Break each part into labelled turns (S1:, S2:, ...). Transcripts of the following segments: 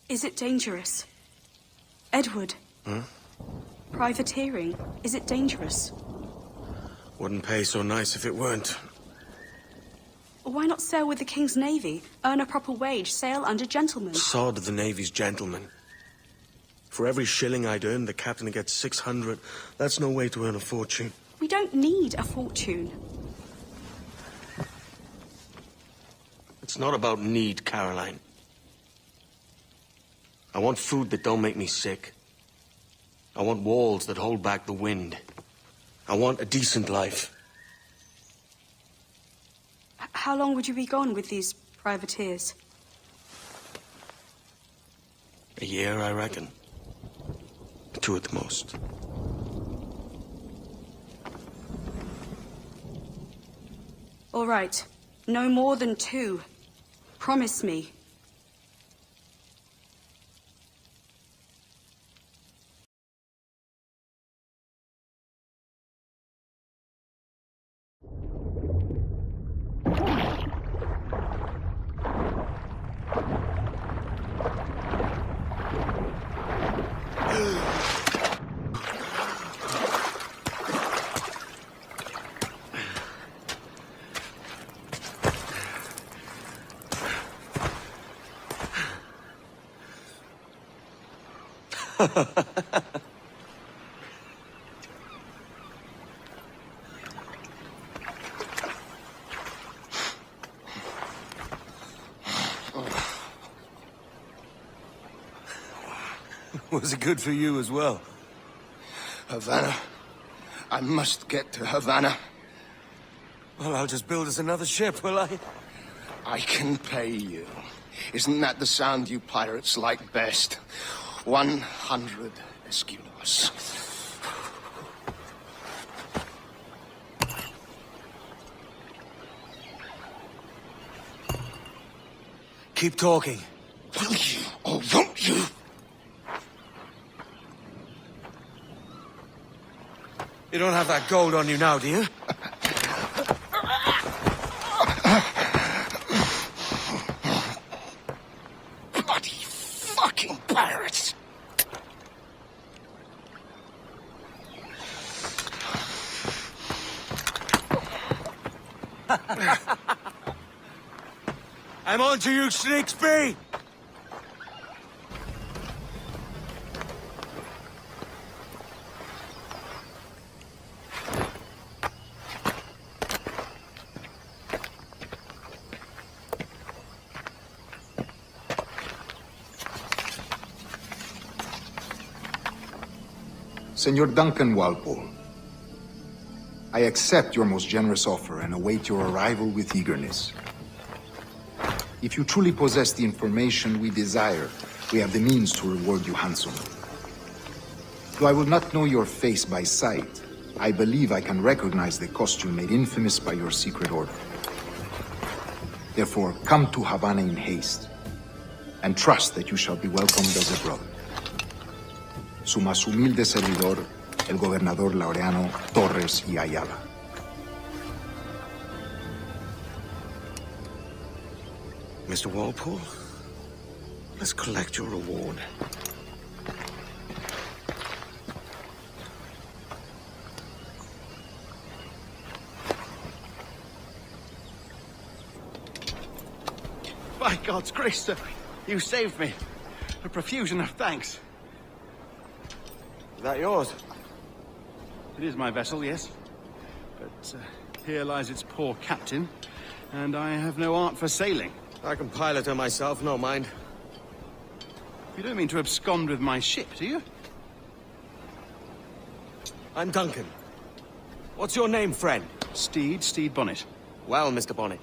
S1: Is it dangerous? Edward?
S2: Huh?
S1: Privateering, is it dangerous?
S2: Wouldn't pay so nice if it weren't.
S1: Why not sail with the King's Navy? Earn a proper wage, sail under gentlemen.
S2: Sod the Navy's gentlemen. For every shilling I'd earn, the captain gets 600. That's no way to earn a fortune.
S1: We don't need a fortune.
S2: It's not about need, Caroline. I want food that don't make me sick. I want walls that hold back the wind. I want a decent life.
S1: How long would you be gone with these privateers?
S2: A year, I reckon. 2 at the most.
S1: All right. No more than 2. Promise me.
S3: Was it good for you as well?
S4: Havana. I must get to Havana.
S3: Well, I'll just build us another ship, will I?
S4: I can pay you. Isn't that the sound you pirates like best? 100 escudos.
S3: Keep talking.
S4: Will you or won't you?
S3: You don't have that gold on you now, do you?
S4: Bloody fucking pirates!
S3: I'm on to you, Slicksby!
S5: Senor Duncan Walpole, I accept your most generous offer and await your arrival with eagerness. If you truly possess the information we desire, we have the means to reward you handsomely. Though I will not know your face by sight, I believe I can recognize the costume made infamous by your secret order. Therefore, come to Havana in haste, and trust that you shall be welcomed as a brother. Su más humilde servidor, el gobernador Laureano Torres y Ayala.
S2: Mr. Walpole, let's collect your reward.
S6: By God's grace, sir, you saved me. A profusion of thanks.
S3: Is that yours?
S6: It is my vessel, yes. But here lies its poor captain, and I have no art for sailing.
S2: I can pilot her myself, no mind.
S6: You don't mean to abscond with my ship, do you?
S2: I'm Duncan. What's your name, friend?
S6: Steed Bonnet.
S2: Well, Mr. Bonnet,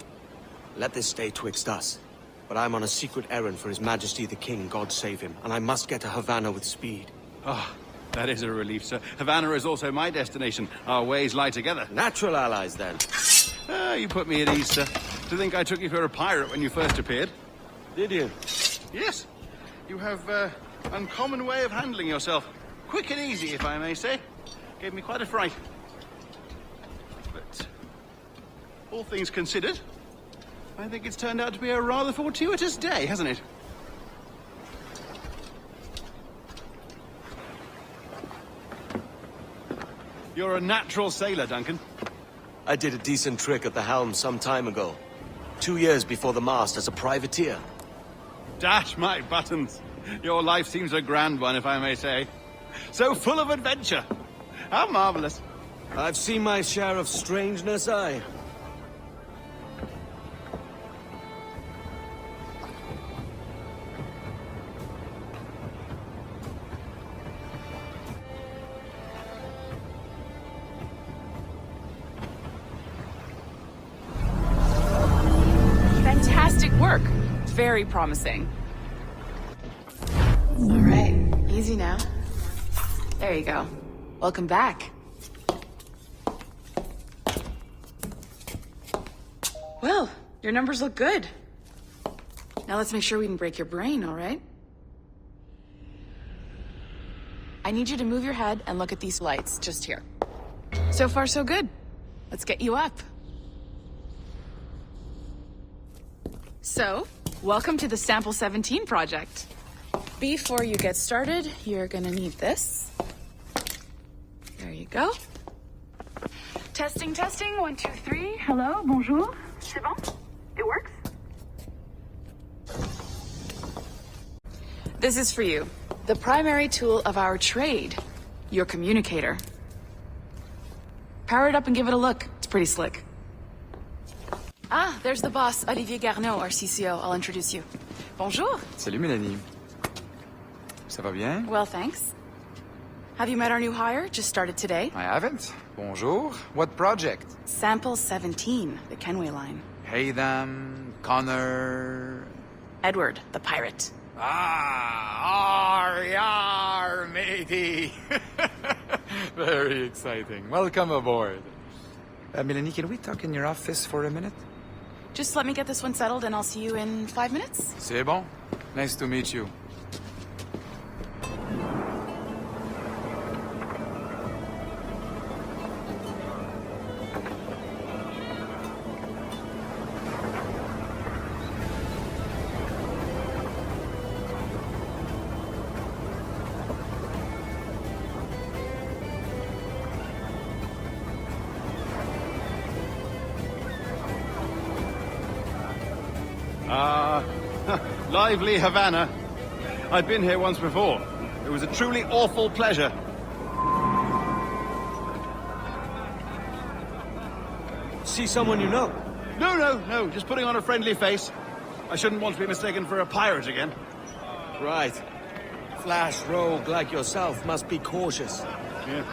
S2: let this stay twixt us. But I'm on a secret errand for His Majesty the King, God save him, and I must get to Havana with speed.
S6: Ah, that is a relief, sir. Havana is also my destination. Our ways lie together.
S2: Natural allies, then.
S6: Ah, you put me at ease, sir. To think I took you for a pirate when you first appeared.
S2: Did you?
S6: Yes. You have uncommon way of handling yourself. Quick and easy, if I may say. Gave me quite a fright. But all things considered, I think it's turned out to be a rather fortuitous day, hasn't it? You're a natural sailor, Duncan.
S2: I did a decent trick at the helm some time ago. 2 years before the mast as a privateer.
S6: Dash my buttons. Your life seems a grand one, if I may say. So full of adventure. How marvelous.
S2: I've seen my share of strangeness, aye.
S7: Fantastic work. Very promising. All right, easy now. There you go. Welcome back. Well, your numbers look good. Now let's make sure we can break your brain, all right? I need you to move your head and look at these lights just here. So far, so good. Let's get you up. So, welcome to the Sample 17 project. Before you get started, you're gonna need this. There you go. Testing, testing, 1, 2, 3. Hello, bonjour. C'est bon? It works? This is for you. The primary tool of our trade. Your communicator. Power it up and give it a look. It's pretty slick. Ah, there's the boss, Olivier Garneau, our CCO. I'll introduce you. Bonjour.
S8: Salut Mélanie. Ça va bien?
S7: Well, thanks. Have you met our new hire? Just started today.
S8: I haven't. Bonjour. What project?
S7: Sample 17, the Kenway line.
S8: Haytham, Connor...
S7: Edward, the pirate.
S8: Ah, yar, matey. Very exciting. Welcome aboard. Mélanie, can we talk in your office for a minute?
S7: Just let me get this one settled and I'll see you in 5 minutes.
S8: C'est bon. Nice to meet you.
S6: Lively Havana. I'd been here once before. It was a truly awful pleasure.
S2: See someone you know?
S6: No, just putting on a friendly face. I shouldn't want to be mistaken for a pirate again.
S2: Right. Flash rogue like yourself must be cautious.
S6: Yeah.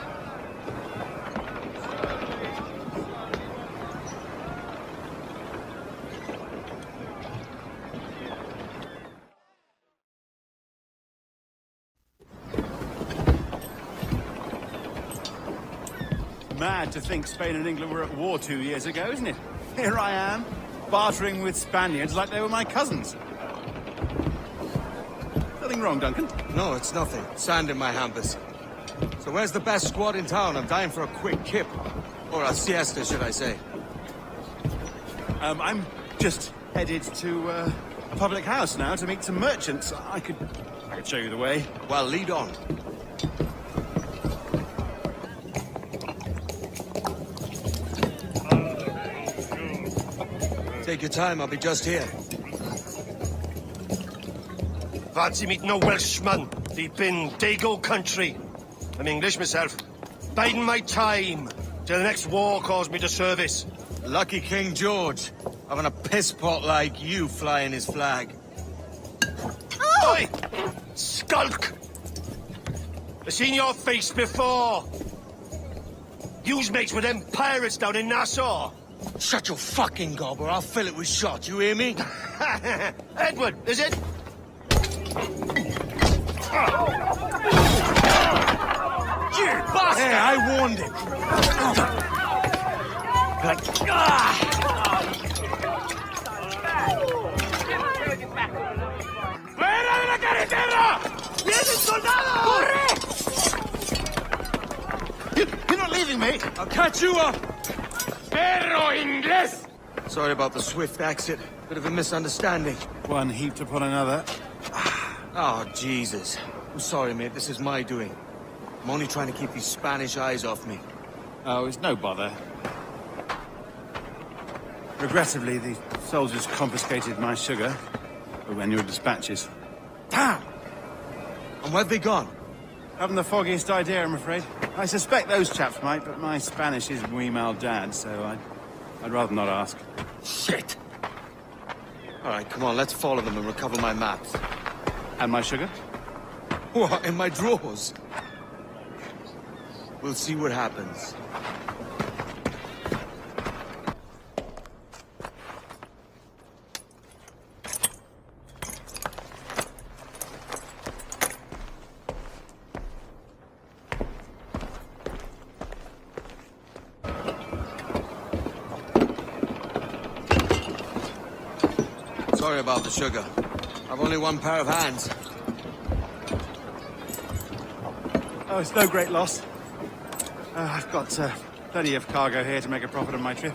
S6: Mad to think Spain and England were at war 2 years ago, isn't it? Here I am, bartering with Spaniards like they were my cousins. Nothing wrong, Duncan?
S2: No, it's nothing. Sand in my hampers. So where's the best squad in town? I'm dying for a quick kip. Or a siesta, should I say.
S6: I'm just headed to a public house now to meet some merchants. I could show you the way.
S2: Well, lead on. Take your time, I'll be just here.
S4: Fancy meeting no Welshman deep in Dago country. I'm English myself. Biding my time till the next war calls me to service.
S2: Lucky King George, having a piss pot like you flying his flag.
S4: Oi! Skulk! I've seen your face before. You's mates with them pirates down in Nassau.
S2: Shut your fucking gob or I'll fill it with shot, you hear me?
S4: Edward, is it?
S2: You bastard! Hey, I warned him.
S4: ¡Fuera de la carretera! ¡Vienen soldados!
S6: You're not leaving me?
S2: I'll catch you up!
S4: ¡Perro inglés!
S2: Sorry about the swift exit. Bit of a misunderstanding.
S6: One heaped upon another.
S2: Oh, Jesus. I'm sorry, mate. This is my doing. I'm only trying to keep these Spanish eyes off me.
S6: Oh, it's no bother. Regrettably, the soldiers confiscated my sugar when your dispatches.
S2: Damn! And where've they gone?
S6: Haven't the foggiest idea, I'm afraid. I suspect those chaps might, but my Spanish is muy mal dad, so I'd rather not ask.
S2: Shit! All right, come on, let's follow them and recover my maps.
S6: And my sugar?
S2: What, in my drawers? We'll see what happens. Sorry about the sugar. I've only one pair of hands.
S6: Oh, it's no great loss. I've got plenty of cargo here to make a profit on my trip.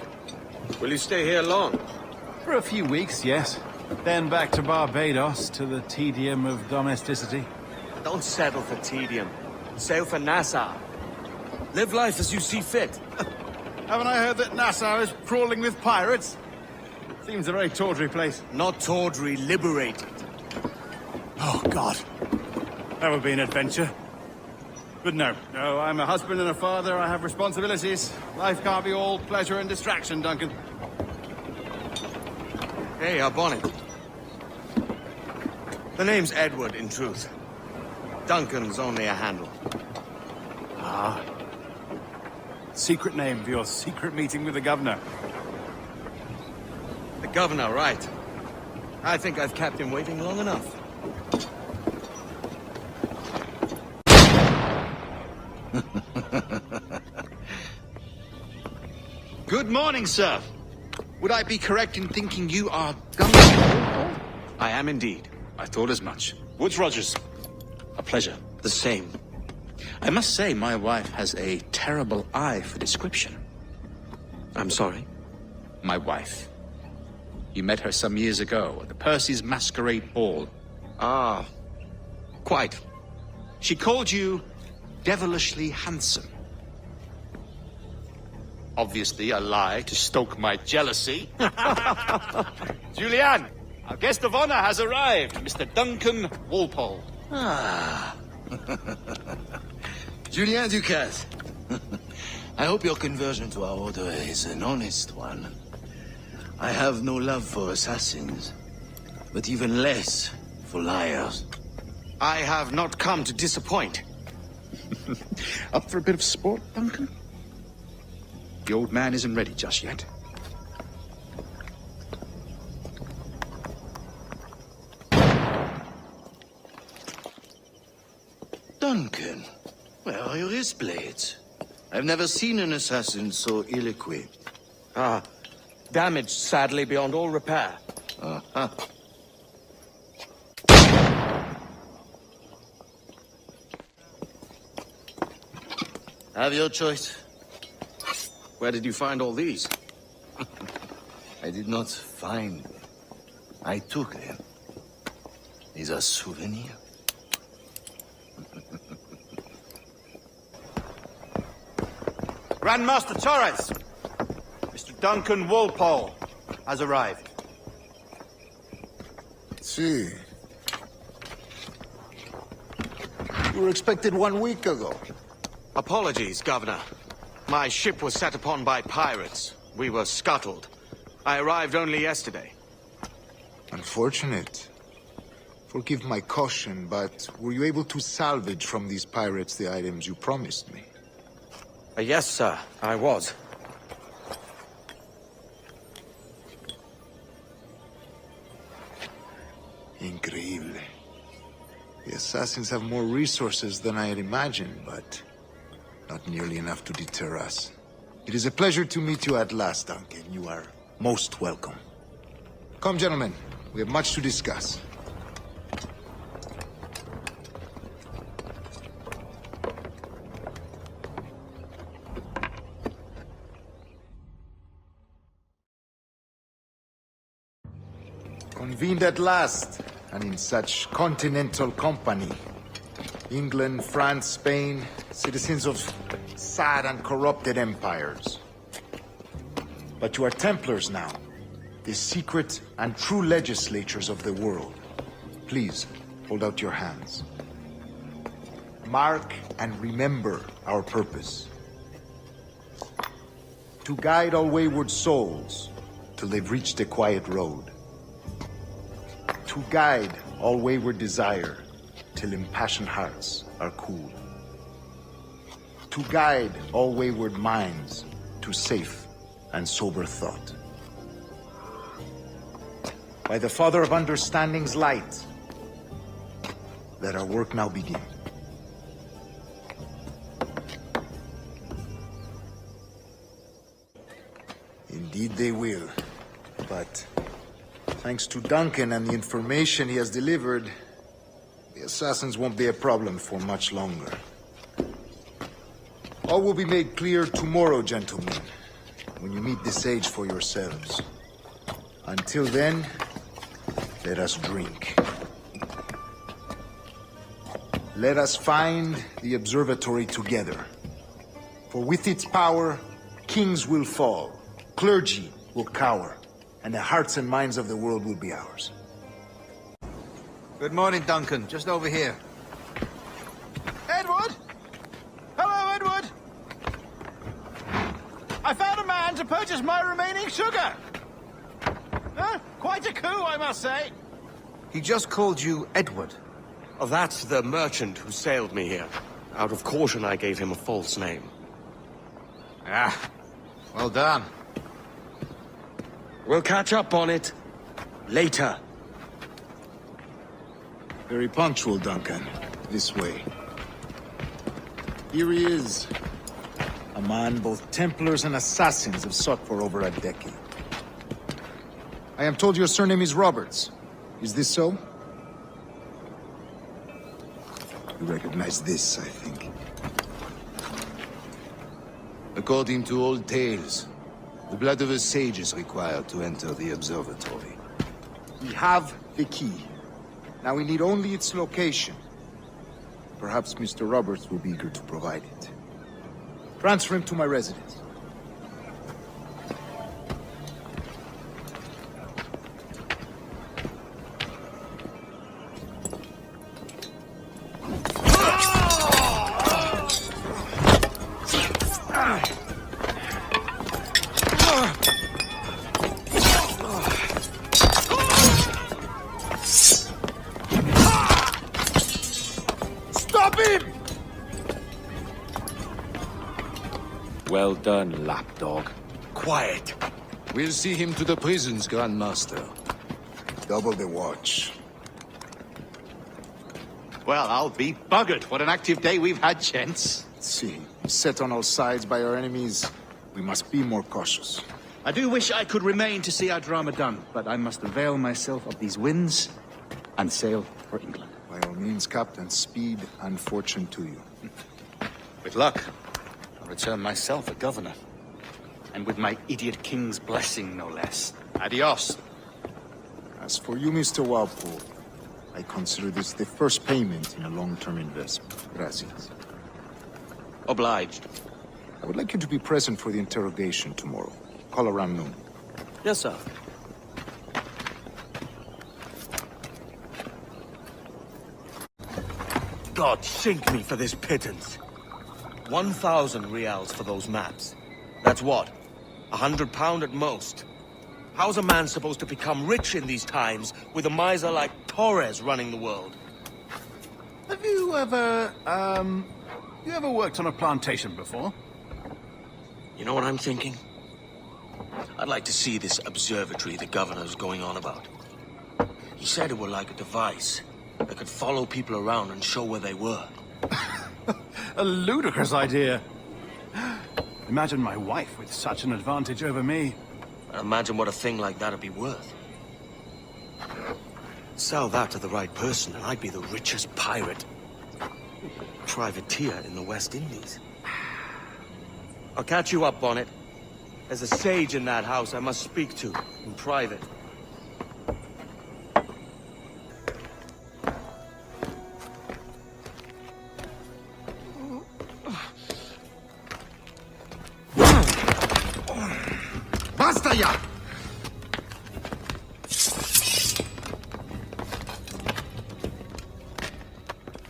S2: Will you stay here long?
S6: For a few weeks, yes. Then back to Barbados, to the tedium of domesticity.
S2: Don't settle for tedium. Sail for Nassau. Live life as you see fit.
S6: Haven't I heard that Nassau is crawling with pirates? Seems a very tawdry place.
S2: Not tawdry, liberated.
S6: Oh, God. That would be an adventure. But no, I'm a husband and a father. I have responsibilities. Life can't be all pleasure and distraction, Duncan.
S2: Hey, our bonnet. The name's Edward, in truth. Duncan's only a handle.
S6: Ah. Secret name for your secret meeting with the governor.
S2: The governor, right. I think I've kept him waiting long enough.
S9: Good morning, sir. Would I be correct in thinking you are Duncan?
S2: I am indeed.
S9: I thought as much. Woods Rogers. A pleasure.
S2: The same.
S9: I must say, my wife has a terrible eye for description.
S2: I'm sorry?
S9: My wife. You met her some years ago at the Percy's Masquerade Ball.
S2: Ah, quite.
S9: She called you devilishly handsome. Obviously a lie to stoke my jealousy. Julianne, our guest of honor has arrived, Mr. Duncan Walpole.
S3: Ah. Julien Ducasse. I hope your conversion to our order is an honest one. I have no love for assassins, but even less for liars.
S2: I have not come to disappoint.
S9: Up for a bit of sport, Duncan? The old man isn't ready just yet.
S3: Duncan, where are your wrist blades? I've never seen an assassin so ill-equipped.
S2: Ah, damaged sadly beyond all repair.
S3: Uh-huh. Have your choice.
S2: Where did you find all these?
S3: I did not find them. I took them. These are souvenirs.
S6: Grandmaster Torres! Mr. Duncan Walpole has arrived.
S5: See. You were expected 1 week ago.
S2: Apologies, Governor. My ship was set upon by pirates. We were scuttled. I arrived only yesterday.
S5: Unfortunate. Forgive my caution, but were you able to salvage from these pirates the items you promised me?
S2: Yes, sir, I was.
S5: Increíble. The assassins have more resources than I had imagined, but not nearly enough to deter us. It is a pleasure to meet you at last, Duncan. You are most welcome. Come, gentlemen. We have much to discuss. Convened at last, and in such continental company. England, France, Spain, citizens of sad and corrupted empires. But you are Templars now, the secret and true legislatures of the world. Please, hold out your hands. Mark and remember our purpose. To guide all wayward souls till they've reached the quiet road. To guide all wayward desire till impassioned hearts are cool. To guide all wayward minds to safe and sober thought. By the Father of Understanding's light, let our work now begin. Indeed they will, but thanks to Duncan and the information he has delivered, the assassins won't be a problem for much longer. All will be made clear tomorrow, gentlemen, when you meet the sage for yourselves. Until then, let us drink. Let us find the observatory together. For with its power, kings will fall, clergy will cower, and the hearts and minds of the world will be ours.
S9: Good morning, Duncan. Just over here.
S6: Edward! Hello, Edward! I found a man to purchase my remaining sugar! Huh? Quite a coup, I must say.
S9: He just called you Edward.
S2: Oh, that's the merchant who sailed me here. Out of caution, I gave him a false name.
S9: Ah, well done.
S2: We'll catch up on it later.
S5: Very punctual, Duncan. This way. Here he is. A man both Templars and assassins have sought for over a decade. I am told your surname is Roberts. Is this so? You recognize this, I think.
S3: According to old tales, the blood of a sage is required to enter the observatory.
S5: We have the key. Now we need only its location. Perhaps Mr. Roberts will be eager to provide it. Transfer him to my residence. Stop him!
S8: Well done, lapdog.
S2: Quiet.
S3: We'll see him to the prisons, Grand Master.
S5: Double the watch.
S9: Well, I'll be buggered. What an active day we've had, gents.
S5: Let's see. Set on all sides by our enemies, we must be more cautious.
S9: I do wish I could remain to see our drama done, but I must avail myself of these winds and sail for England.
S5: By all means, Captain, speed and fortune to you.
S9: With luck, I'll return myself a governor. And with my idiot king's blessing, no less. Adios.
S5: As for you, Mr. Walpole, I consider this the first payment in a long-term investment. Gracias.
S2: Obliged.
S5: I would like you to be present for the interrogation tomorrow. Call around noon.
S2: Yes, sir. God sink me for this pittance. 1,000 reals for those maps. That's what? £100 at most. How's a man supposed to become rich in these times with a miser like Torres running the world?
S6: Have you ever, worked on a plantation before?
S2: You know what I'm thinking? I'd like to see this observatory the governor's going on about. He said it were like a device that could follow people around and show where they were.
S6: A ludicrous idea. Imagine my wife with such an advantage over me.
S2: Imagine what a thing like that'd be worth. Sell that to the right person and I'd be the richest pirate. Privateer in the West Indies. I'll catch you up on it. There's a sage in that house I must speak to, in private.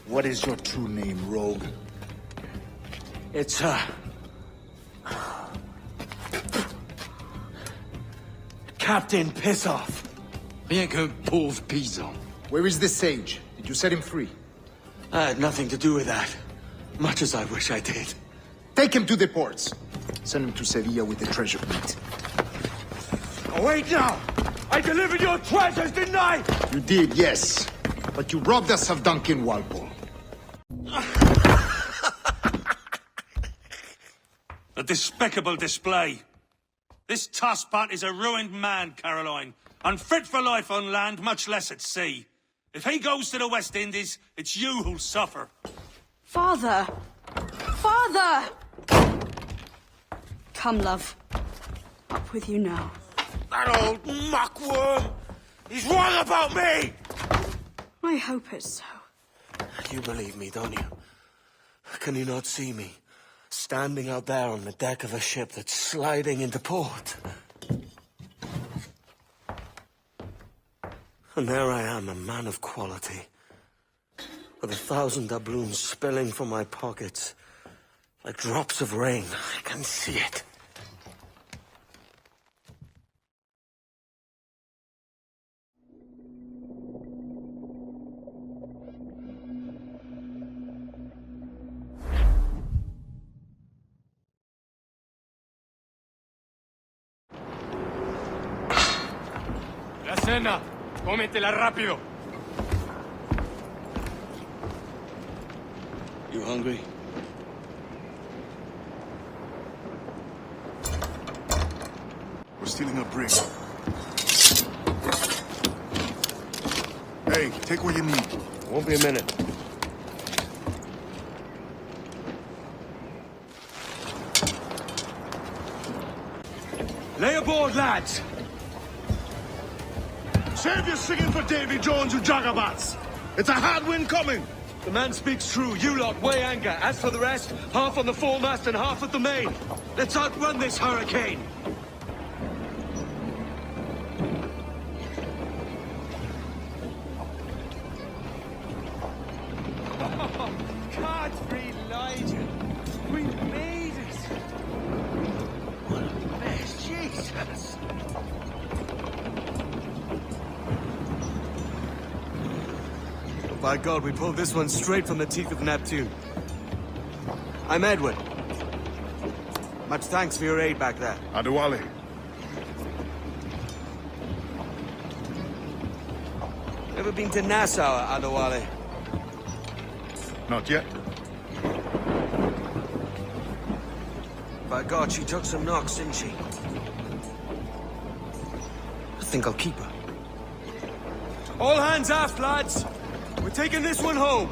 S5: What is your true name, rogue?
S2: It's, Captain Pissoff.
S3: Rien qu'un pauvre paysan.
S5: Where is the sage? Did you set him free?
S2: I had nothing to do with that. Much as I wish I did.
S5: Take him to the ports. Send him to Sevilla with the treasure fleet.
S2: Oh, wait now! I delivered your treasures, didn't I?
S5: You did, yes. But you robbed us of Duncan Walpole.
S10: A despicable display. This Tosspot is a ruined man, Caroline. Unfit for life on land, much less at sea. If he goes to the West Indies, it's you who'll suffer.
S1: Father! Father! Come, love. Up with you now.
S2: That old muckworm! He's wrong about me!
S1: I hope it's so.
S2: You believe me, don't you? Can you not see me? Standing out there on the deck of a ship that's sliding into port. And there I am, a man of quality. With 1,000 doubloons spilling from my pockets. Like drops of rain. I can see it.
S6: La cena. Cómetela rápido.
S2: You hungry?
S6: We're stealing a brig. Hey, take what you need.
S2: Won't be a minute. Lay aboard, lads!
S4: Save your singing for Davy Jones, you jagabats! It's a hard wind coming!
S2: The man speaks true. You lot weigh anchor. As for the rest, half on the foremast and half at the main. Let's outrun this hurricane. Can't relight it. We made it. What a mess, Jesus. By God, we pulled this one straight from the teeth of Neptune. I'm Edward. Much thanks for your aid back there.
S6: Adewale.
S2: Ever been to Nassau, Adewale?
S6: Not yet.
S2: By God, she took some knocks, didn't she? I think I'll keep her. All hands aft, lads! We're taking this one home.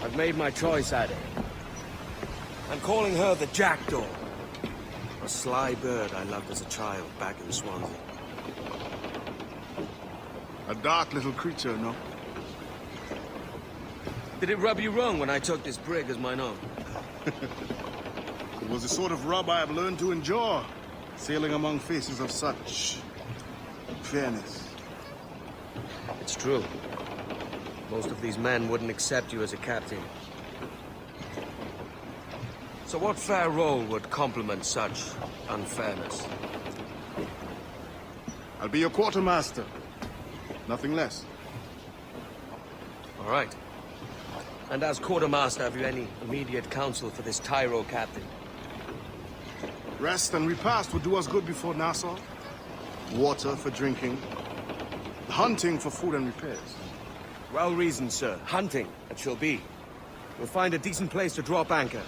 S2: I've made my choice, Addy. I'm calling her the Jackdaw. A sly bird I loved as a child back in Swansea.
S6: A dark little creature, no?
S2: Did it rub you wrong when I took this brig as mine own?
S6: It was the sort of rub I have learned to endure, sailing among faces of such fairness.
S2: It's true. Most of these men wouldn't accept you as a captain. So what fair role would complement such unfairness?
S6: I'll be your quartermaster. Nothing less.
S2: All right. And as quartermaster, have you any immediate counsel for this Tyro captain?
S6: Rest and repast would do us good before Nassau. Water for drinking. Hunting for food and repairs.
S2: Well reasoned, sir. Hunting, it shall be. We'll find a decent place to drop anchor.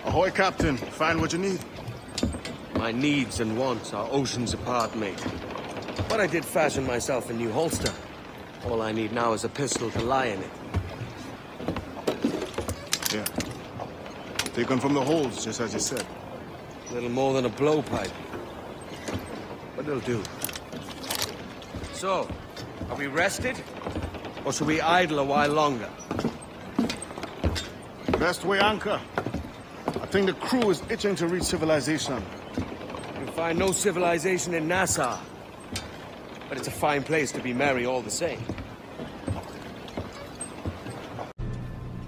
S6: Ahoy, Captain. Find what you need.
S2: My needs and wants are oceans apart, mate. But I did fashion myself a new holster. All I need now is a pistol to lie in it.
S6: Yeah. Taken from the holds, just as you said.
S2: Little more than a blowpipe. But it'll do. So, are we rested? Or should we idle a while longer?
S6: Best way anchor. think the crew is itching to reach civilization.
S2: You'll find no civilization in Nassau. But it's a fine place to be merry all the same.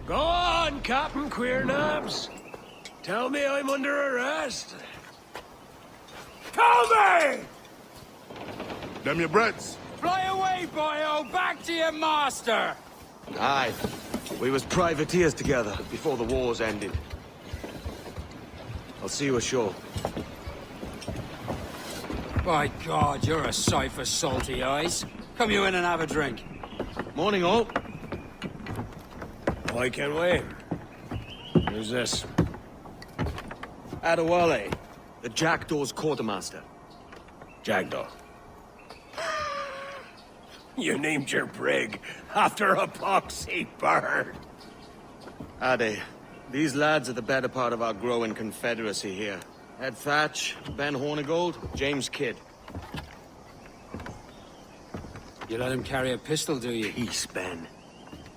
S11: Go on, Captain Queernabs. Tell me I'm under arrest. Tell me!
S6: Them your breads.
S8: Fly away, boyo! Back to your master!
S2: Aye. We was privateers together before the wars ended. I'll see you ashore.
S8: By God, you're a sight for salty eyes. Come you in and have a drink.
S2: Morning, all.
S11: I can wait. Who's this?
S2: Adewale, the Jackdaw's quartermaster.
S11: Jackdaw. You named your brig after a poxy bird.
S2: Ade, these lads are the better part of our growing confederacy here. Ed Thatch, Ben Hornigold, James Kidd.
S8: You let him carry a pistol, do you?
S2: Peace, Ben.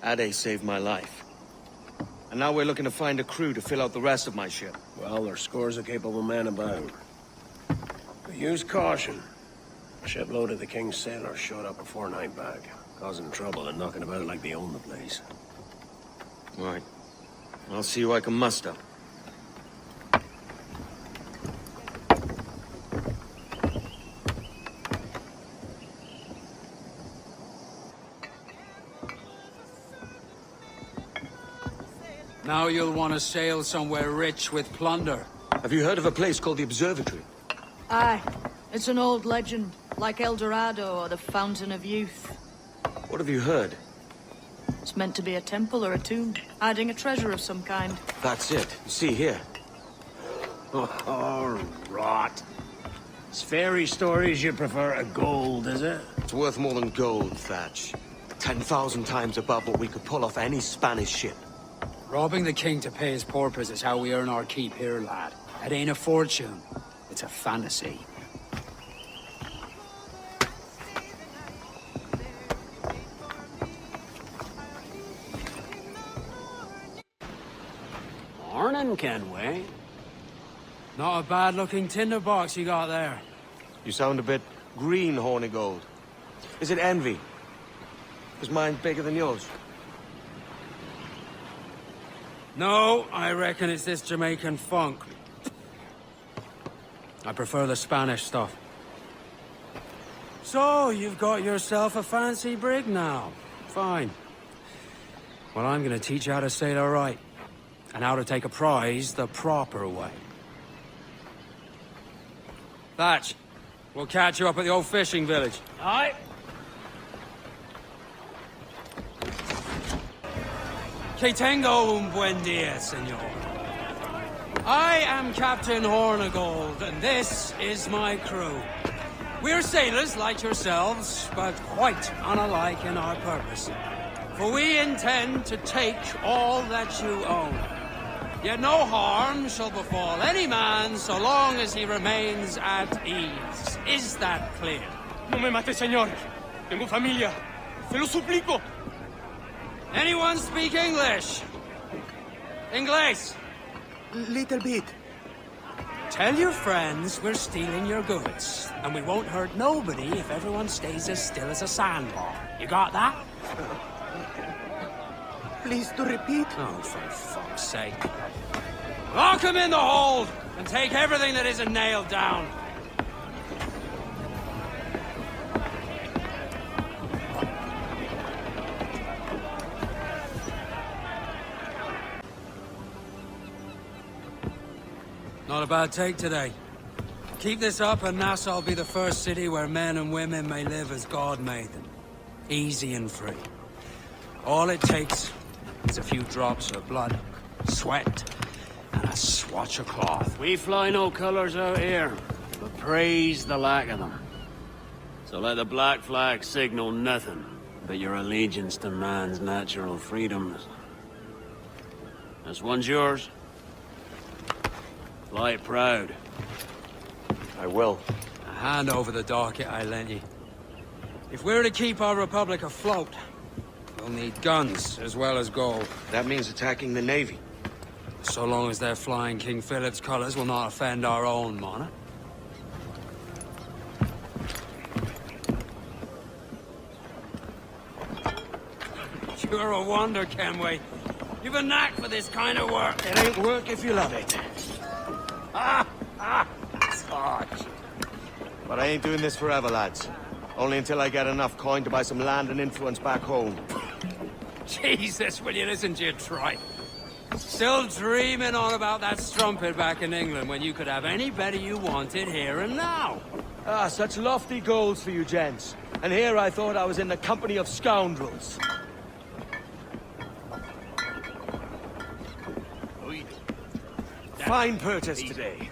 S2: Ade saved my life. And now we're looking to find a crew to fill out the rest of my ship.
S11: Well, there's scores of capable men about. But use caution. A shipload of the King's sailors showed up before night back, causing trouble and knocking about like they own the place.
S2: Right. I'll see who I can muster.
S8: Now you'll want to sail somewhere rich with plunder.
S2: Have you heard of a place called the Observatory?
S12: Aye. It's an old legend, like El Dorado or the Fountain of Youth.
S2: What have you heard?
S12: It's meant to be a temple or a tomb, hiding a treasure of some kind.
S2: That's it. You see here.
S11: Oh, rot. It's fairy stories you prefer to gold, is it?
S2: It's worth more than gold, Thatch. 10,000 times above what we could pull off any Spanish ship.
S8: Robbing the king to pay his porpoise is how we earn our keep here, lad. It ain't a fortune. It's a fantasy.
S11: Morning, Kenway.
S8: Not a bad-looking tinderbox you got there.
S2: You sound a bit green, Hornigold. Is it envy? Is mine bigger than yours?
S8: No, I reckon it's this Jamaican funk. I prefer the Spanish stuff. So, you've got yourself a fancy brig now. Fine. Well, I'm gonna teach you how to sail her right. And how to take a prize the proper way. Thatch, we'll catch you up at the old fishing village.
S11: Aye.
S8: Que tengo un buen dia, senor. I am Captain Hornigold, and this is my crew. We're sailors like yourselves, but quite unalike in our purpose. For we intend to take all that you own. Yet no harm shall befall any man so long as he remains at ease. Is that clear?
S10: No me mate, señor. Tengo familia. Se lo suplico.
S8: Anyone speak English? Inglés?
S2: Little bit.
S8: Tell your friends we're stealing your goods, and we won't hurt nobody if everyone stays as still as a sandbar. You got that?
S2: Please to repeat.
S8: Oh, for fuck's sake. Lock him in the hold, and take everything that isn't nailed down. Not a bad take today. Keep this up and Nassau will be the first city where men and women may live as God made them. Easy and free. All it takes is a few drops of blood, sweat, and a swatch of cloth.
S11: We fly no colors out here, but praise the lack of them. So let the black flag signal nothing but your allegiance to man's natural freedoms. This one's yours. Fly it proud.
S2: I will.
S8: Hand over the docket I lent you. If we're to keep our republic afloat, we'll need guns as well as gold.
S2: That means attacking the Navy.
S8: So long as they're flying King Philip's colors will not offend our own monarch. You're a wonder, Kenway. You've a knack for this kind of work.
S2: It ain't work if you love it.
S8: Sarge.
S2: But I ain't doing this forever, lads. Only until I get enough coin to buy some land and influence back home.
S8: Jesus, will you listen to your tripe? Still dreaming on about that strumpet back in England when you could have any better you wanted here and now.
S2: Ah, such lofty goals for you gents. And here I thought I was in the company of scoundrels. Fine purchase today.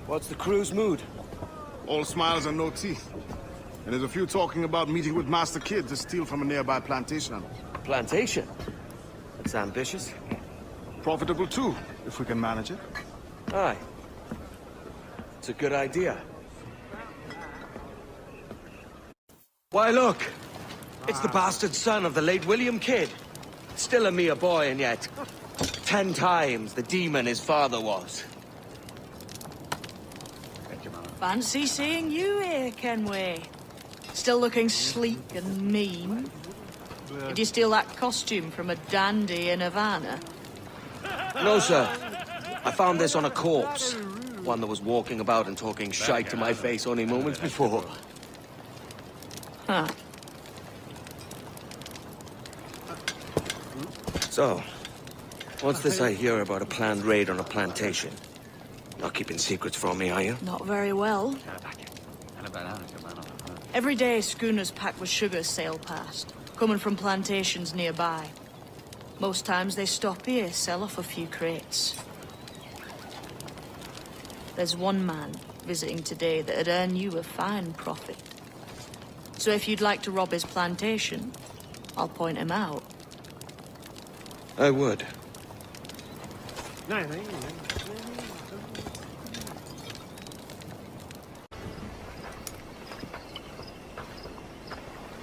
S2: What's the crew's mood?
S13: All smiles and no teeth. And there's a few talking about meeting with Master Kid to steal from a nearby plantation.
S2: Plantation? That's ambitious.
S13: Profitable too, if we can manage it.
S2: Aye. It's a good idea. Why, look! It's the bastard son of the late William Kidd. Still a mere boy, and yet 10 times the demon his father was.
S12: Fancy seeing you here, Kenway. Still looking sleek and mean. Did you steal that costume from a dandy in Havana?
S2: No, sir. I found this on a corpse. One that was walking about and talking shite to my face only moments before.
S12: Huh.
S2: So, what's this I hear about a planned raid on a plantation? Not keeping secrets from me, are you?
S12: Not very well. Every day, schooners packed with sugar sail past, coming from plantations nearby. Most times they stop here, sell off a few crates. There's one man visiting today that'd earn you a fine profit. So if you'd like to rob his plantation, I'll point him out.
S2: I would.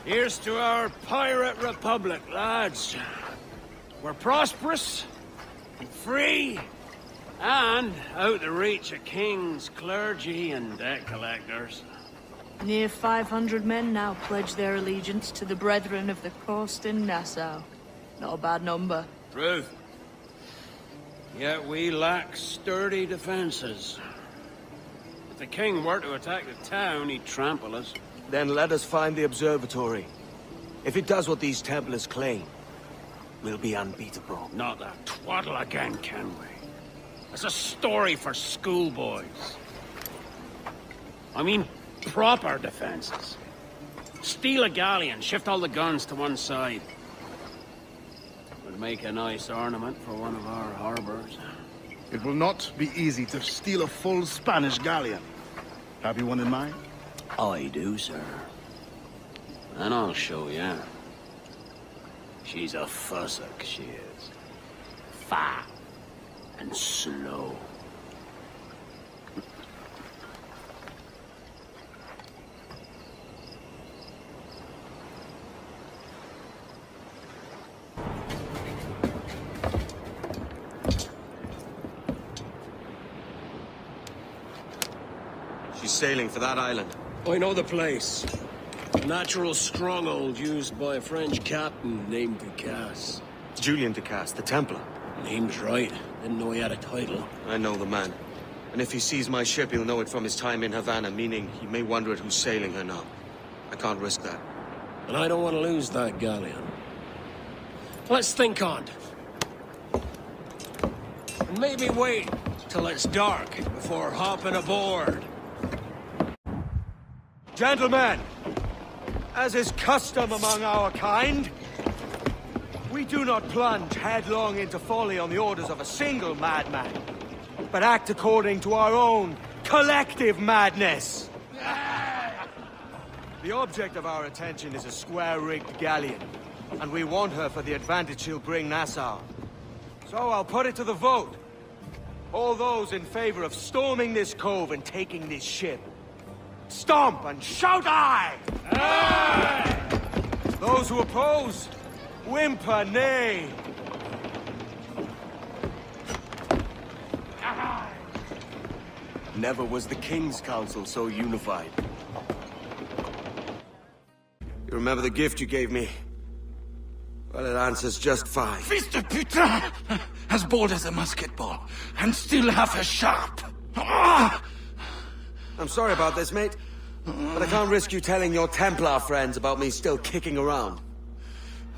S11: Here's to our pirate republic, lads. We're prosperous, and free, and out the reach of kings, clergy, and debt collectors.
S12: Near 500 men now pledge their allegiance to the Brethren of the Coast in Nassau. Not a bad number.
S11: Truth. Yet we lack sturdy defenses. If the king were to attack the town, he'd trample us.
S2: Then let us find the observatory. If it does what these Templars claim, we'll be unbeatable.
S11: Not that twaddle again, can we? It's a story for schoolboys. I mean, proper defenses. Steal a galleon, shift all the guns to one side. Would make a nice ornament for one of our harbors.
S13: It will not be easy to steal a full Spanish galleon. Have you one in mind?
S11: I do, sir. And I'll show you. She's a fussock, she is. Fat and slow.
S2: She's sailing for that island.
S11: I know the place. A natural stronghold used by a French captain named Ducasse.
S2: Julian Ducasse, the Templar.
S11: Name's right. Didn't know he had a title.
S2: I know the man. And if he sees my ship, he'll know it from his time in Havana, meaning he may wonder at who's sailing her now. I can't risk that.
S11: And I don't want to lose that galleon. Let's think on it. And maybe wait till it's dark before hopping aboard.
S2: Gentlemen, as is custom among our kind, we do not plunge headlong into folly on the orders of a single madman, but act according to our own collective madness. The object of our attention is a square-rigged galleon, and we want her for the advantage she'll bring Nassau. So I'll put it to the vote. All those in favor of storming this cove and taking this ship, stomp and shout aye! Aye! Those who oppose, whimper nay. Never was the King's Council so unified. You remember the gift you gave me? Well, it answers just fine.
S3: Fils de putain! As bold as a musket ball, and still half as sharp. Ah!
S2: I'm sorry about this, mate. But I can't risk you telling your Templar friends about me still kicking around.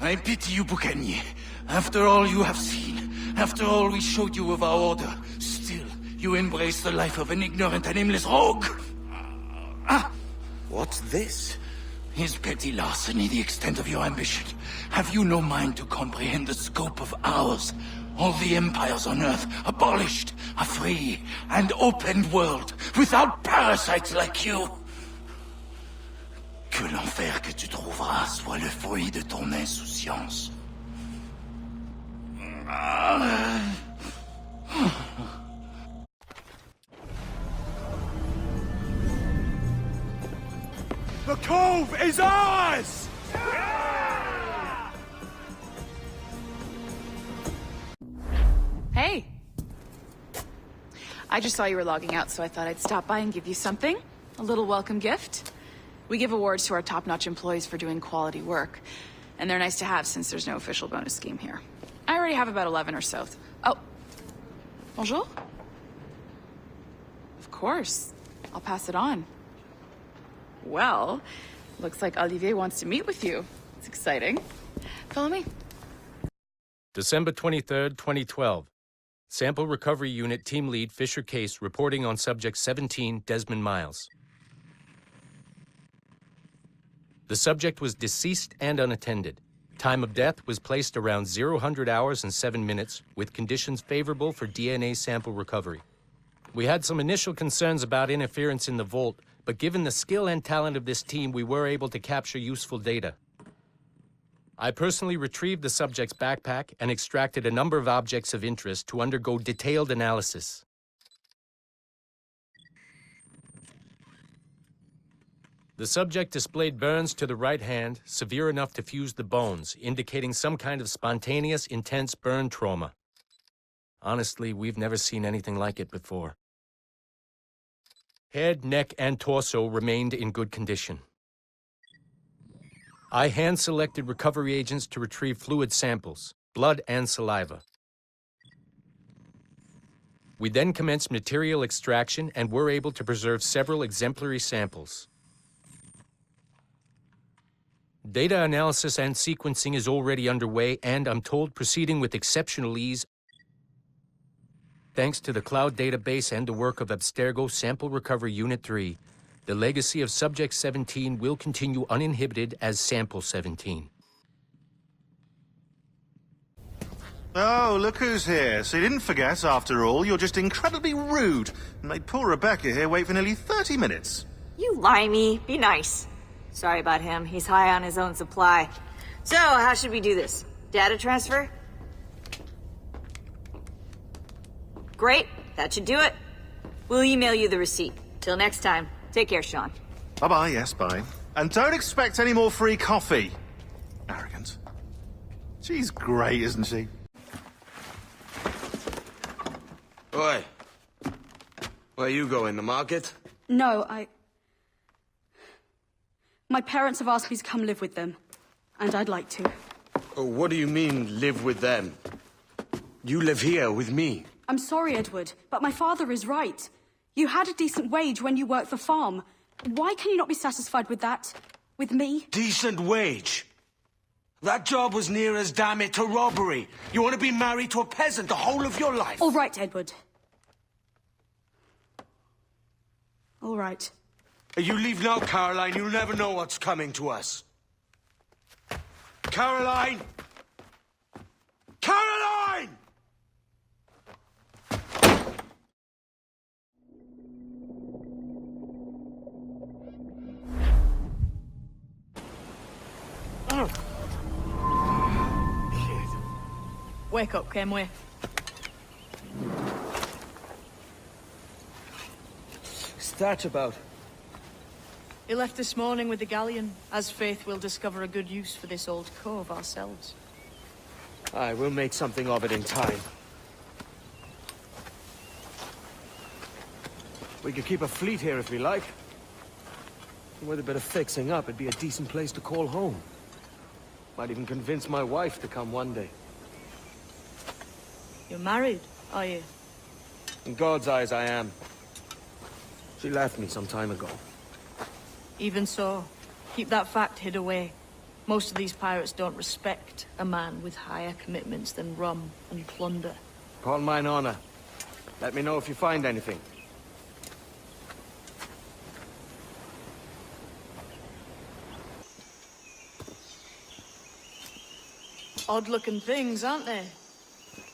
S3: I pity you, Bucanier. After all you have seen, after all we showed you of our order, still you embrace the life of an ignorant and aimless rogue.
S2: What's this?
S3: Is petty larceny the extent of your ambition? Have you no mind to comprehend the scope of ours? All the empires on Earth abolished, a free and open world, without parasites like you. Que l'enfer que tu trouveras soit le fruit de ton insouciance.
S2: The cove is ours!
S7: Hey. I just saw you were logging out, so I thought I'd stop by and give you something. A little welcome gift. We give awards to our top-notch employees for doing quality work. And they're nice to have since there's no official bonus scheme here. I already have about 11 or so. Oh. Bonjour? Of course. I'll pass it on. Well, looks like Olivier wants to meet with you. It's exciting. Follow me.
S14: December 23rd, 2012. Sample Recovery Unit Team Lead Fisher Case reporting on Subject 17, Desmond Miles. The subject was deceased and unattended. Time of death was placed around 00 hours and 7 minutes, with conditions favorable for DNA sample recovery. We had some initial concerns about interference in the vault, but given the skill and talent of this team, we were able to capture useful data. I personally retrieved the subject's backpack and extracted a number of objects of interest to undergo detailed analysis. The subject displayed burns to the right hand, severe enough to fuse the bones, indicating some kind of spontaneous, intense burn trauma. Honestly, we've never seen anything like it before. Head, neck, and torso remained in good condition. I hand-selected recovery agents to retrieve fluid samples, blood and saliva. We then commenced material extraction and were able to preserve several exemplary samples. Data analysis and sequencing is already underway, and I'm told proceeding with exceptional ease. Thanks to the cloud database and the work of Abstergo Sample Recovery Unit 3, the legacy of Subject 17 will continue uninhibited as Sample 17.
S15: Oh, look who's here. So you didn't forget, after all, you're just incredibly rude and made poor Rebecca here wait for nearly 30 minutes.
S16: You limey. Be nice. Sorry about him. He's high on his own supply. So, how should we do this? Data transfer? Great. That should do it. We'll email you the receipt. Till next time. Take care, Sean.
S15: Bye-bye, yes, bye. And don't expect any more free coffee. Arrogant. She's great, isn't she?
S2: Oi. Where you going, the market?
S1: No, My parents have asked me to come live with them, and I'd like to.
S2: Oh, what do you mean, live with them? You live here with me.
S1: I'm sorry, Edward, but my father is right. You had a decent wage when you worked the farm. Why can you not be satisfied with that? With me?
S2: Decent wage? That job was near as damn it to robbery. You want to be married to a peasant the whole of your life?
S1: All right, Edward. All right.
S2: You leave now, Caroline. You'll never know what's coming to us. Caroline! Caroline!
S12: Wake up, Kenway.
S2: What's that about?
S12: He left this morning with the galleon, as faith will discover a good use for this old cove ourselves.
S2: Aye, we'll make something of it in time. We could keep a fleet here if we like. And with a bit of fixing up, it'd be a decent place to call home. Might even convince my wife to come one day.
S12: You're married, are you?
S2: In God's eyes, I am. She left me some time ago.
S12: Even so, keep that fact hid away. Most of these pirates don't respect a man with higher commitments than rum and plunder.
S2: Call mine honor. Let me know if you find anything.
S12: Odd-looking things, aren't they?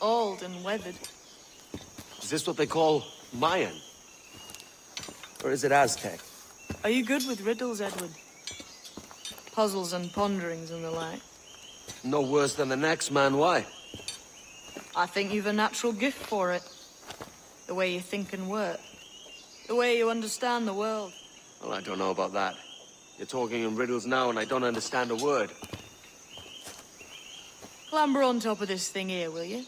S12: Old and weathered.
S2: Is this what they call Mayan? Or is it Aztec?
S12: Are you good with riddles, Edward? Puzzles and ponderings and the like?
S2: No worse than the next man, why?
S12: I think you've a natural gift for it. The way you think and work. The way you understand the world.
S2: Well, I don't know about that. You're talking in riddles now and I don't understand a word.
S12: Clamber on top of this thing here, will you?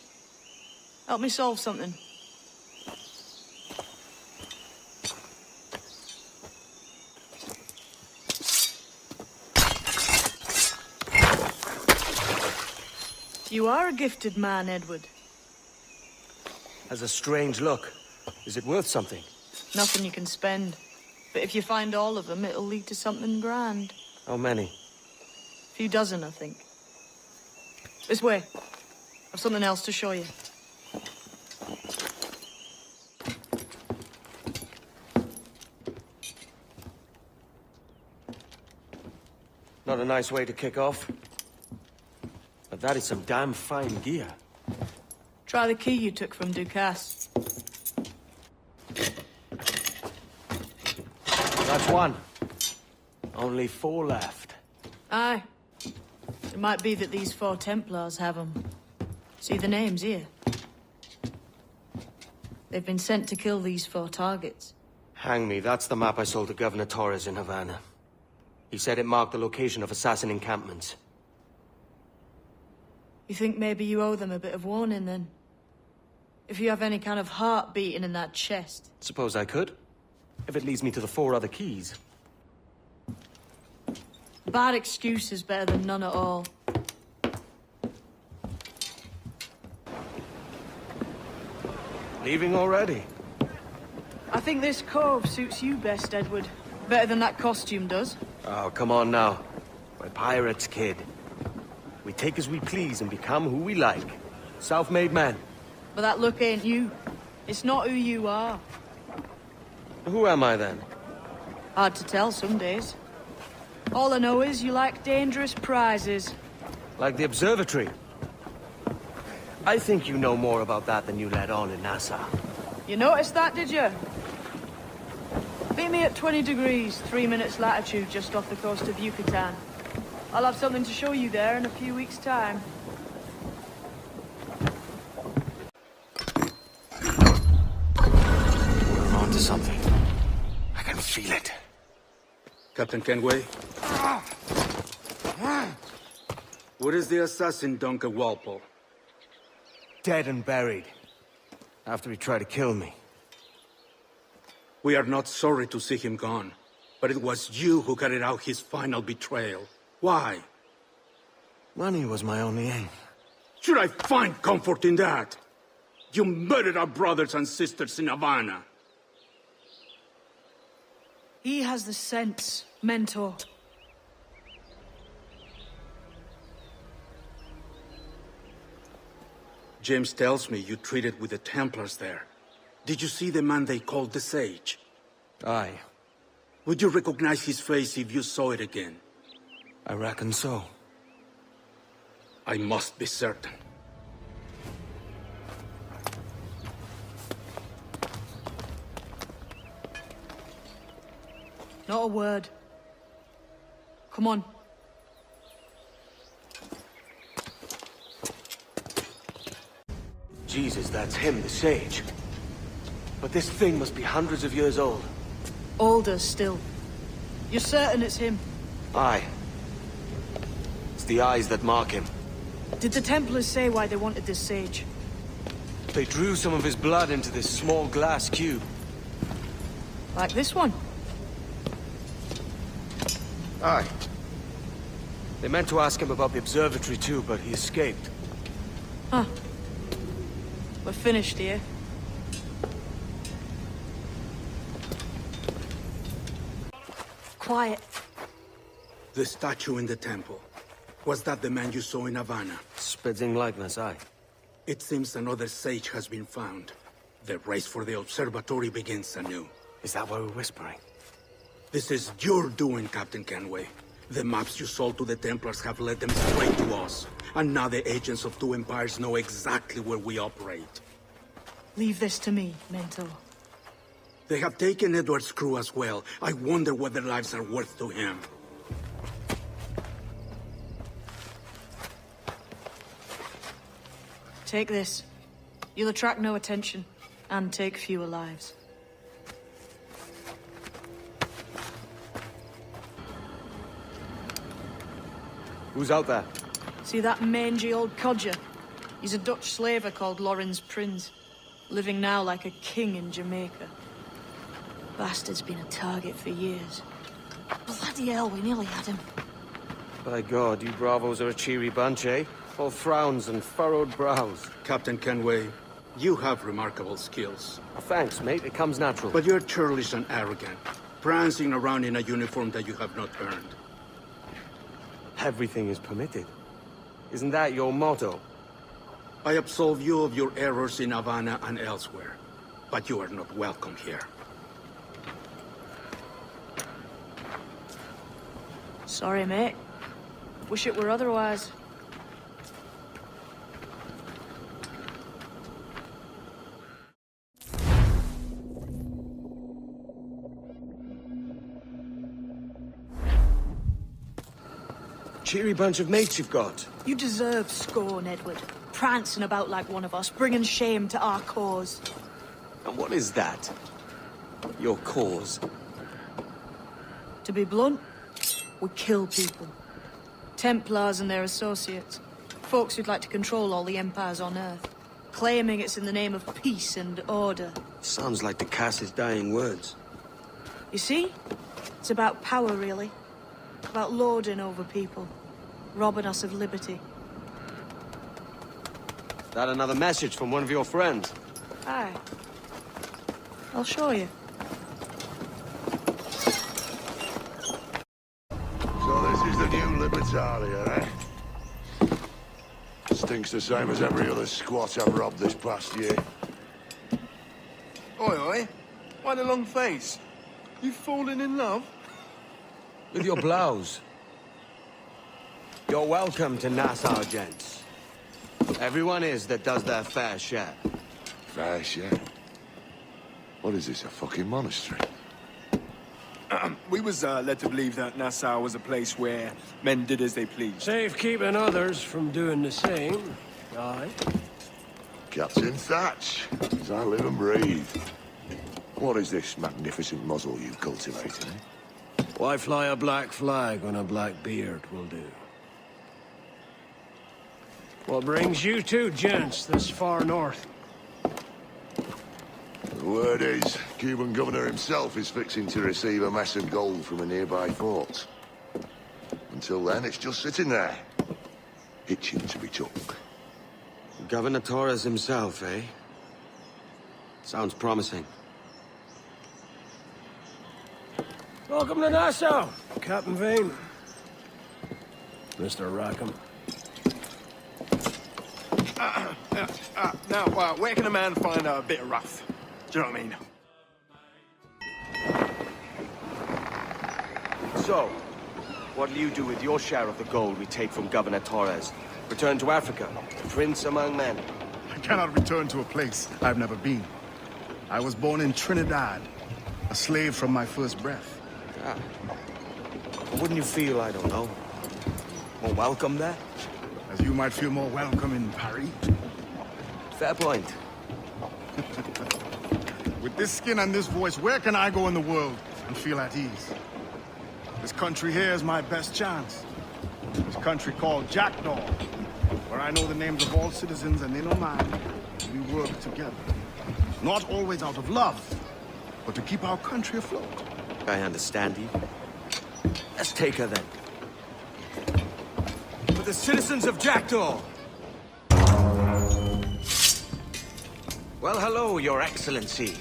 S12: Help me solve something. You are a gifted man, Edward.
S2: Has a strange look. Is it worth something?
S12: Nothing you can spend. But if you find all of them, it'll lead to something grand.
S2: How many?
S12: A few dozen, I think. This way. I've something else to show you.
S2: Not a nice way to kick off. But that is some damn fine gear.
S12: Try the key you took from Ducasse.
S2: That's one. Only 4 left.
S12: Aye. It might be that these 4 Templars have them. See the names here? They've been sent to kill these 4 targets.
S2: Hang me, that's the map I sold to Governor Torres in Havana. He said it marked the location of assassin encampments.
S12: You think maybe you owe them a bit of warning, then? If you have any kind of heart beating in that chest.
S2: Suppose I could. If it leads me to the 4 other keys.
S12: Bad excuse is better than none at all.
S2: Leaving already?
S12: I think this cove suits you best, Edward. Better than that costume does.
S2: Oh, come on now. We're pirates, kid. We take as we please and become who we like. Self-made men.
S12: But that look ain't you. It's not who you are.
S2: Who am I, then?
S12: Hard to tell some days. All I know is you like dangerous prizes.
S2: Like the observatory. I think you know more about that than you let on in Nassau.
S12: You noticed that, did you? Meet me at 20 degrees, 3 minutes latitude just off the coast of Yucatan. I'll have something to show you there in a few weeks' time.
S2: We're on to something. I can feel it.
S17: Captain Kenway? Where is the assassin, Duncan Walpole?
S2: Dead and buried. After he tried to kill me.
S17: We are not sorry to see him gone, but it was you who carried out his final betrayal. Why?
S2: Money was my only aim.
S17: Should I find comfort in that? You murdered our brothers and sisters in Havana.
S12: He has the sense, Mentor.
S17: James tells me you traded with the Templars there. Did you see the man they called the Sage?
S2: Aye.
S17: Would you recognize his face if you saw it again?
S2: I reckon so.
S17: I must be certain.
S12: Not a word. Come on.
S2: Jesus, that's him, the Sage. But this thing must be hundreds of years old.
S12: Older still. You're certain it's him?
S2: Aye. It's the eyes that mark him.
S12: Did the Templars say why they wanted this Sage?
S2: They drew some of his blood into this small glass cube.
S12: Like this one.
S2: Aye. They meant to ask him about the observatory too, but he escaped.
S12: Huh. We're finished here. Quiet.
S17: The statue in the temple. Was that the man you saw in Havana?
S2: Spitting likeness, aye.
S17: It seems another sage has been found. The race for the observatory begins anew.
S2: Is that why we're whispering?
S17: This is your doing, Captain Kenway. The maps you sold to the Templars have led them straight to us. And now the agents of two empires know exactly where we operate.
S12: Leave this to me, Mentor.
S17: They have taken Edward's crew as well. I wonder what their lives are worth to him.
S12: Take this. You'll attract no attention, and take fewer lives.
S2: Who's out there?
S12: See that mangy old codger? He's a Dutch slaver called Lorenz Prins, living now like a king in Jamaica. Bastard's been a target for years. Bloody hell, we nearly had him.
S2: By God, you bravos are a cheery bunch, eh? All frowns and furrowed brows.
S17: Captain Kenway, you have remarkable skills.
S2: Thanks, mate. It comes natural.
S17: But you're churlish and arrogant, prancing around in a uniform that you have not earned.
S2: Everything is permitted. Isn't that your motto?
S17: I absolve you of your errors in Havana and elsewhere, but you are not welcome here.
S12: Sorry, mate. Wish it were otherwise.
S2: Cheery bunch of mates you've got.
S12: You deserve scorn, Edward. Prancing about like one of us, bringing shame to our cause.
S2: And what is that? Your cause?
S12: To be blunt, we kill people. Templars and their associates. Folks who'd like to control all the empires on Earth. Claiming it's in the name of peace and order.
S2: Sounds like the Cass's dying words.
S12: You see? It's about power, really. About lording over people. Robbing us of liberty.
S2: That another message from one of your friends?
S12: Aye. I'll show you.
S18: So this is the new Libertalia, eh? Stinks the same as every other squat I've robbed this past year.
S19: Oi, oi. Why the long face? You fallen in love?
S2: With your blouse. You're welcome to Nassau, gents. Everyone is that does their fair share.
S18: Fair share? What is this, a fucking monastery?
S19: We was led to believe that Nassau was a place where men did as they pleased.
S11: Safe keeping others from doing the same. Aye.
S18: Captain Thatch, as I live and breathe. What is this magnificent muzzle you've cultivated, eh?
S11: Why fly a black flag when a black beard will do? What brings you two gents this far north?
S18: The word is, Cuban governor himself is fixing to receive a mess of gold from a nearby fort. Until then, it's just sitting there, itching to be took.
S2: Governor Torres himself, eh? Sounds promising.
S11: Welcome to Nassau, Captain Vane. Mr. Rackham.
S19: Now, where can a man find a bit of rough? Do you know what I mean?
S2: So, what'll you do with your share of the gold we take from Governor Torres? Return to Africa, prince among men?
S13: I cannot return to a place I've never been. I was born in Trinidad, a slave from my first breath.
S2: Ah. Wouldn't you feel, I don't know, more welcome there?
S13: As you might feel more welcome in Paris.
S2: Fair point.
S13: With this skin and this voice, where can I go in the world and feel at ease? This country here is my best chance. This country called Jackdaw, where I know the names of all citizens and they know mine. We work together. Not always out of love,
S19: but to keep our country afloat.
S2: I understand you. Let's take her then.
S4: For the citizens of Jackdaw!
S2: Well, hello, Your Excellency.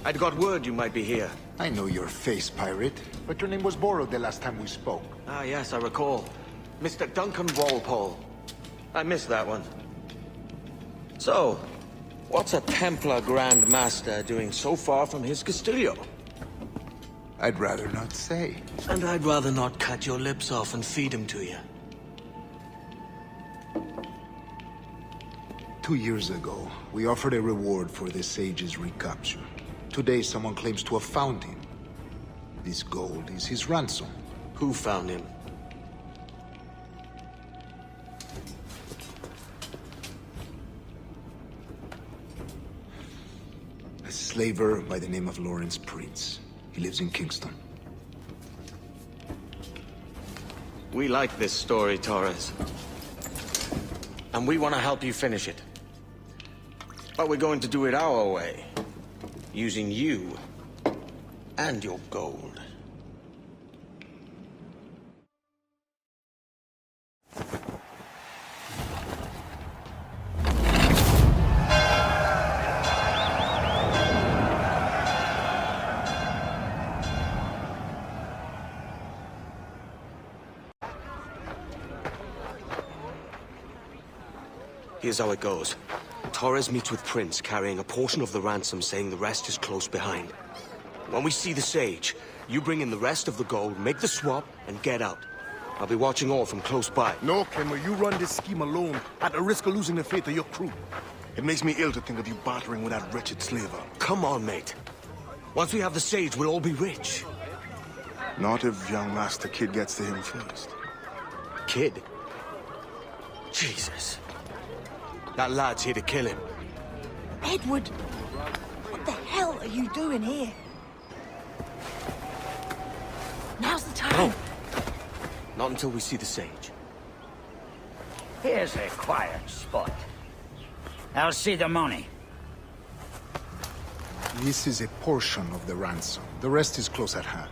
S2: I'd got word you might be here.
S5: I know your face, pirate, but your name was borrowed the last time we spoke.
S2: Ah, yes, I recall. Mr. Duncan Walpole. I missed that one. So, what's a Templar Grand Master doing so far from his Castillo?
S5: I'd rather not say.
S2: And I'd rather not cut your lips off and feed him to you.
S5: 2 years ago, we offered a reward for the sage's recapture. Today, someone claims to have found him. This gold is his ransom.
S2: Who found him?
S5: A slaver by the name of Lawrence Prince. He lives in Kingston.
S2: We like this story, Torres. And we want to help you finish it. But we're going to do it our way. Using you and your gold. Here's how it goes. Torres meets with Prince, carrying a portion of the ransom, saying the rest is close behind. When we see the Sage, you bring in the rest of the gold, make the swap, and get out. I'll be watching all from close by.
S19: No, Kenway, you run this scheme alone, at the risk of losing the faith of your crew. It makes me ill to think of you bartering with that wretched slaver.
S2: Come on, mate. Once we have the Sage, we'll all be rich.
S19: Not if young Master Kid gets to him first.
S2: Kid? Jesus. That lad's here to kill him.
S12: Edward! What the hell are you doing here? Now's the time!
S2: Not until we see the Sage.
S20: Here's a quiet spot. I'll see the money.
S5: This is a portion of the ransom. The rest is close at hand.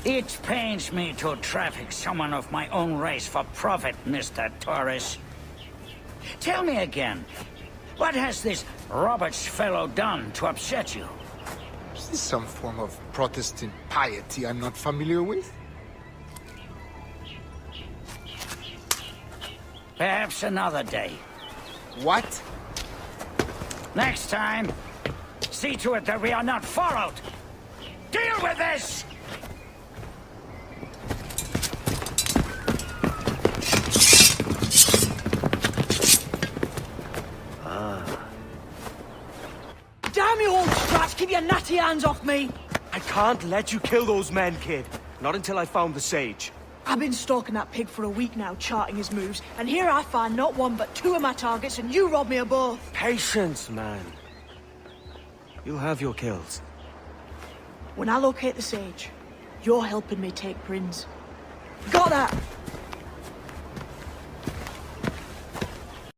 S20: It pains me to traffic someone of my own race for profit, Mr. Torres. Tell me again, what has this Roberts fellow done to upset you?
S5: Is this some form of Protestant piety I'm not familiar with?
S20: Perhaps another day.
S5: What?
S20: Next time, see to it that we are not followed. Deal with this!
S12: Damn you, old strat! Keep your natty hands off me!
S2: I can't let you kill those men, kid. Not until I found the Sage.
S12: I've been stalking that pig for a week now, charting his moves, and here I find not one but two of my targets, and you rob me of both.
S2: Patience, man. You'll have your kills.
S12: When I locate the Sage, you're helping me take Prince. Got that?